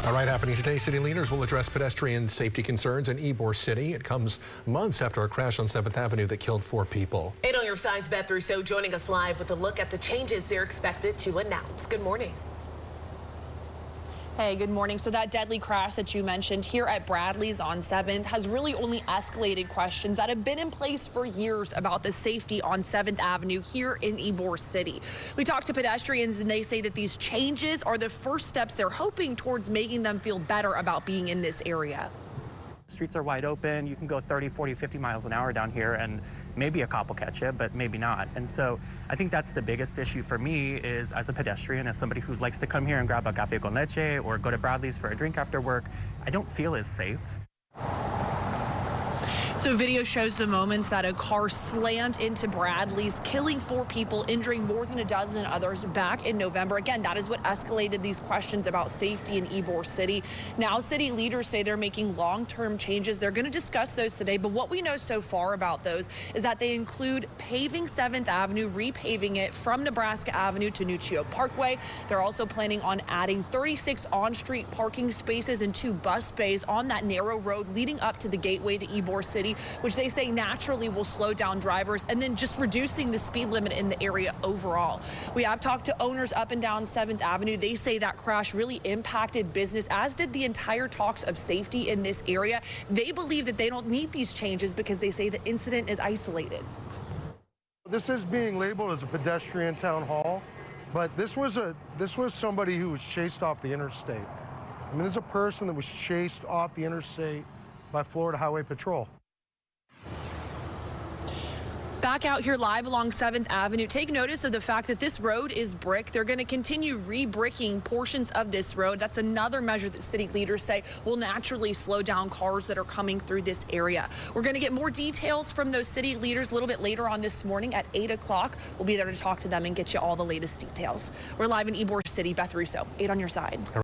All right, happening today, city leaders will address pedestrian safety concerns in Ybor City. It comes months after a crash on 7th Avenue that killed 4 people. 8 on your side's Beth Rousseau joining us live with a look at the changes they're expected to announce. Good morning. Hey, good morning. So that deadly crash that you mentioned here at Bradley's on 7th has really only escalated questions that have been in place for years about the safety on 7th Avenue here in Ybor City. We talked to pedestrians and they say that these changes are the first steps they're hoping towards making them feel better about being in this area. Streets are wide open. You can go 30, 40, 50 miles an hour down here and maybe a cop will catch you, but maybe not. And so I think that's the biggest issue for me is as a pedestrian, as somebody who likes to come here and grab a café con leche or go to Bradley's for a drink after work, I don't feel as safe. So video shows the moments that a car slammed into Bradley's, killing 4 people, injuring more than a dozen others back in November. Again, that is what escalated these questions about safety in Ybor City. Now, city leaders say they're making long-term changes. They're going to discuss those today, but what we know so far about those is that they include paving 7th Avenue, repaving it from Nebraska Avenue to Nuccio Parkway. They're also planning on adding 36 on-street parking spaces and 2 bus bays on that narrow road leading up to the gateway to Ybor City, which they say naturally will slow down drivers, and then just reducing the speed limit in the area overall. We have talked to owners up and down 7th Avenue. They say that crash really impacted business, as did the entire talks of safety in this area. They believe that they don't need these changes because they say the incident is isolated. This is being labeled as a pedestrian town hall, but this was somebody who was chased off the interstate. I mean, this is a person that was chased off the interstate by Florida Highway Patrol. Back out here live along 7th Avenue, take notice of the fact that this road is brick. They're going to continue re-bricking portions of this road. That's another measure that city leaders say will naturally slow down cars that are coming through this area. We're going to get more details from those city leaders a little bit later on this morning at 8 o'clock. We'll be there to talk to them and get you all the latest details. We're live in Ybor City. Beth Rousseau, 8 on your side.